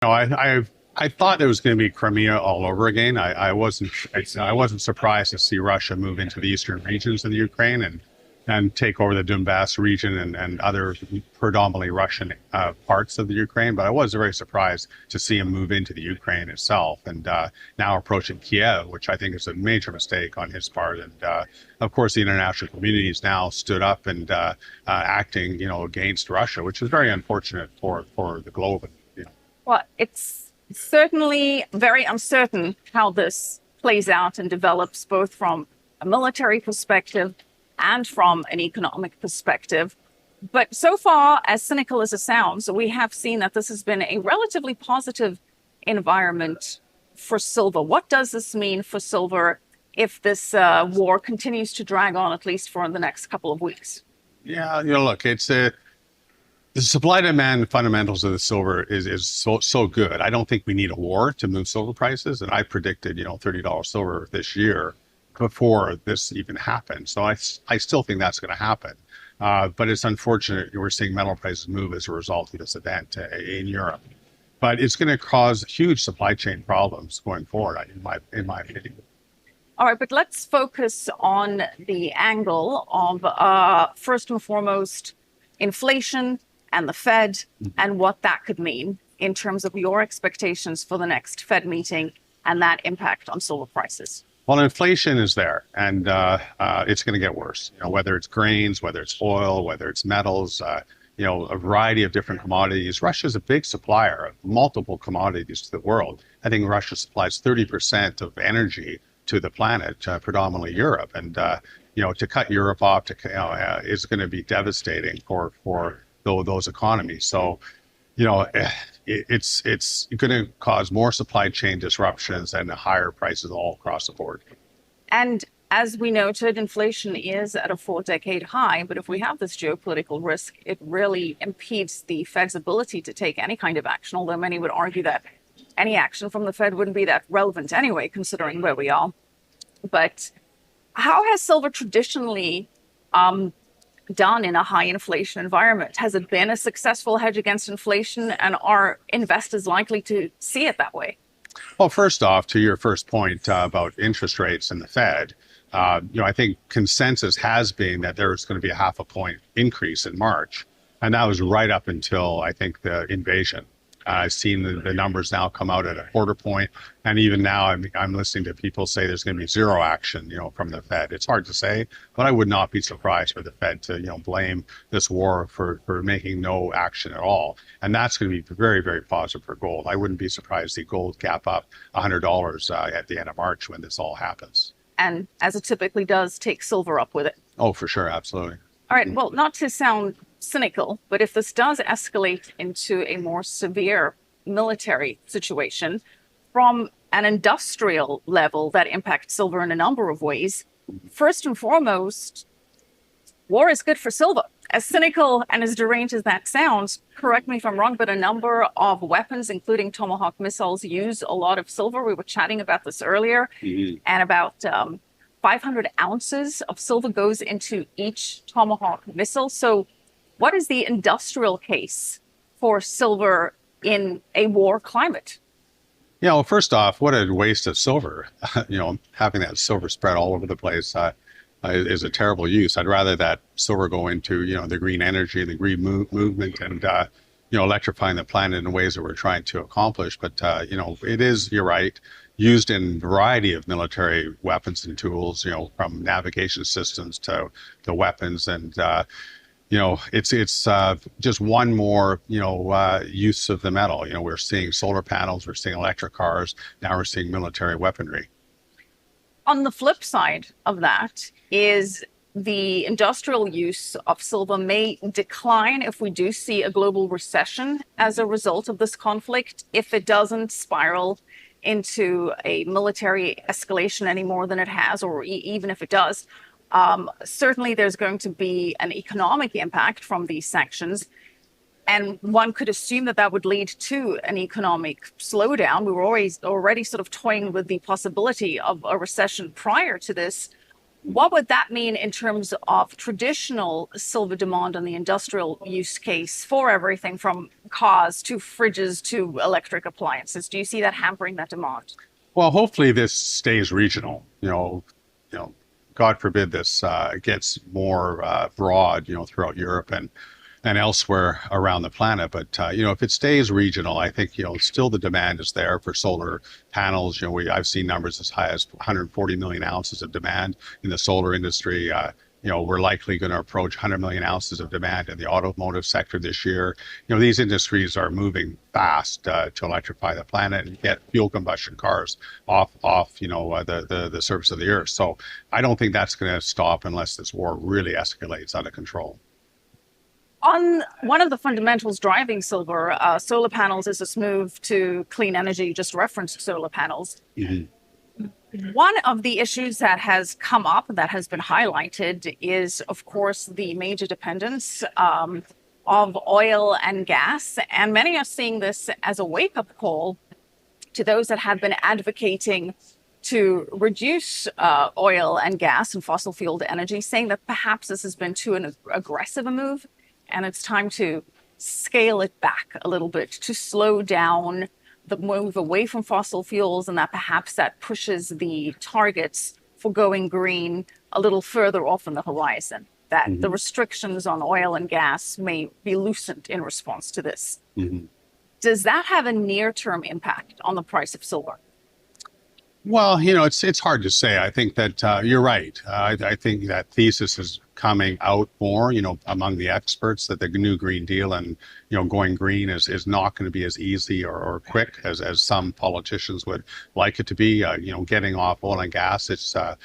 No, I thought there was going to be Crimea all over again. I wasn't surprised to see Russia move into the eastern regions of the Ukraine and take over the Donbass region and other predominantly Russian parts of the Ukraine. But I was very surprised to see him move into the Ukraine itself and now approaching Kiev, which I think is a major mistake on his part. And of course, the international community has now stood up and acting, against Russia, which is very unfortunate for the globe. Well, it's certainly very uncertain how this plays out and develops, both from a military perspective and from an economic perspective. But so far, as cynical as it sounds, we have seen that this has been a relatively positive environment for silver. What does this mean for silver if this war continues to drag on, at least for the next couple of weeks? Yeah, look, the supply demand fundamentals of the silver is so good. I don't think we need a war to move silver prices. And I predicted, $30 silver this year before this even happened. So I still think that's going to happen. But it's unfortunate we're seeing metal prices move as a result of this event in Europe. But it's going to cause huge supply chain problems going forward, in my opinion. All right, but let's focus on the angle of first and foremost inflation and the Fed and what that could mean in terms of your expectations for the next Fed meeting and that impact on silver prices. Well, inflation is there, and it's going to get worse. Whether it's grains, whether it's oil, whether it's metals, a variety of different commodities. Russia is a big supplier of multiple commodities to the world. I think Russia supplies 30% of energy to the planet, predominantly Europe, and to cut Europe off is going to be devastating for those economies. So, it's going to cause more supply chain disruptions and higher prices all across the board. And as we noted, inflation is at a 4-decade high. But if we have this geopolitical risk, it really impedes the Fed's ability to take any kind of action, although many would argue that any action from the Fed wouldn't be that relevant anyway, considering where we are. But how has silver traditionally done in a high inflation environment? Has it been a successful hedge against inflation, and are investors likely to see it that way? Well, first off, to your first point about interest rates and the Fed, I think consensus has been that there's going to be a 0.5 point increase in March. And that was right up until, I think, the invasion. I've seen the numbers now come out at a 0.25 point. And even now, I'm listening to people say there's going to be zero action, from the Fed. It's hard to say, but I would not be surprised for the Fed to, blame this war for making no action at all. And that's going to be very, very positive for gold. I wouldn't be surprised to see gold gap up $100 at the end of March when this all happens. And as it typically does, take silver up with it. Oh, for sure. Absolutely. All right. Well, not to sound cynical, but if this does escalate into a more severe military situation from an industrial level that impacts silver in a number of ways, first and foremost, war is good for silver. As cynical and as deranged as that sounds, correct me if I'm wrong, but a number of weapons, including Tomahawk missiles, use a lot of silver. We were chatting about this earlier, and about 500 ounces of silver goes into each Tomahawk missile. So what is the industrial case for silver in a war climate? Well, first off, what a waste of silver. Having that silver spread all over the place is a terrible use. I'd rather that silver go into, the green energy, the green movement, and, electrifying the planet in ways that we're trying to accomplish. But, it is, you're right, used in a variety of military weapons and tools, from navigation systems to weapons. And, it's just one more, use of the metal. We're seeing solar panels, we're seeing electric cars, now we're seeing military weaponry. On the flip side of that is the industrial use of silver may decline if we do see a global recession as a result of this conflict, if it doesn't spiral into a military escalation any more than it has, or even if it does. Certainly there's going to be an economic impact from these sanctions. And one could assume that that would lead to an economic slowdown. We were already sort of toying with the possibility of a recession prior to this. What would that mean in terms of traditional silver demand on the industrial use case for everything from cars to fridges to electric appliances? Do you see that hampering that demand? Well, hopefully this stays regional. God forbid this gets more broad, throughout Europe and elsewhere around the planet. But if it stays regional, I think still the demand is there for solar panels. I've seen numbers as high as 140 million ounces of demand in the solar industry. We're likely going to approach 100 million ounces of demand in the automotive sector this year. These industries are moving fast to electrify the planet and get fuel combustion cars off the surface of the earth. So I don't think that's going to stop unless this war really escalates out of control. On one of the fundamentals driving silver, solar panels is this move to clean energy. You just referenced solar panels. Mhm. One of the issues that has come up that has been highlighted is, of course, the major dependence of oil and gas. And many are seeing this as a wake-up call to those that have been advocating to reduce oil and gas and fossil fueled energy, saying that perhaps this has been too aggressive a move and it's time to scale it back a little bit, to slow down the move away from fossil fuels, and that perhaps that pushes the targets for going green a little further off on the horizon, that the restrictions on oil and gas may be loosened in response to this. Does that have a near-term impact on the price of silver? Well, it's hard to say. I think that you're right. I think that thesis is coming out more, among the experts, that the new Green Deal and, going green is not going to be as easy or quick as some politicians would like it to be. Getting off oil and gas, it's a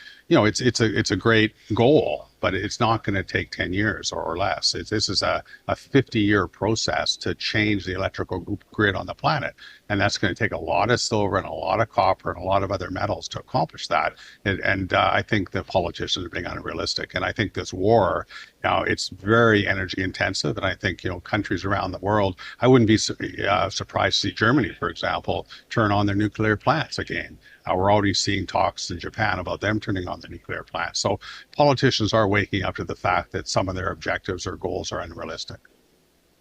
great goal, but it's not going to take 10 years or less. This is a 50-year process to change the electrical grid on the planet. And that's going to take a lot of silver and a lot of copper and a lot of other metals to accomplish that. And I think the politicians are being unrealistic. And I think this war, now it's very energy intensive. And I think, countries around the world, I wouldn't be surprised to see Germany, for example, turn on their nuclear plants again. We're already seeing talks in Japan about them turning on the nuclear plants. So politicians are waking up to the fact that some of their objectives or goals are unrealistic.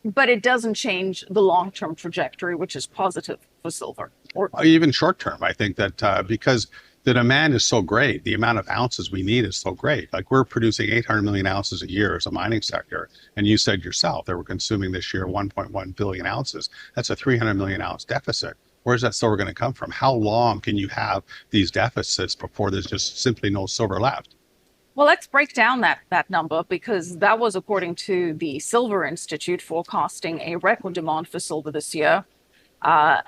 But it doesn't change the long-term trajectory, which is positive for silver. Or even short term, I think that because the demand is so great, the amount of ounces we need is so great. Like we're producing 800 million ounces a year as a mining sector. And you said yourself that we're consuming this year 1.1 billion ounces. That's a 300 million ounce deficit. Where's that silver going to come from? How long can you have these deficits before there's just simply no silver left? well, let's break down that number, because that was according to the Silver Institute forecasting a record demand for silver this year,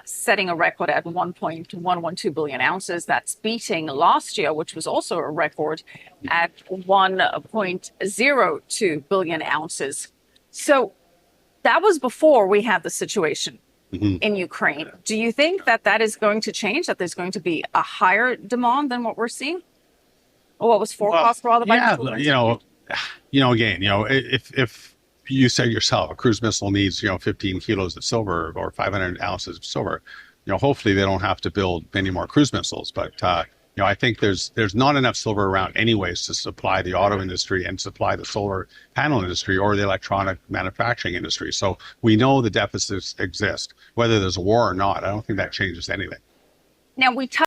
setting a record at 1.112 billion ounces. That's beating last year, which was also a record at 1.02 billion ounces. So that was before we had the situation in Ukraine. Do you think that is going to change, that there's going to be a higher demand than what we're seeing? Or what was forecast rather by the again, if you said yourself, a cruise missile needs, 15 kilos of silver or 500 ounces of silver, hopefully they don't have to build many more cruise missiles. But, I think there's not enough silver around anyways to supply the auto industry and supply the solar panel industry or the electronic manufacturing industry. So we know the deficits exist, whether there's a war or not. I don't think that changes anything. Now, we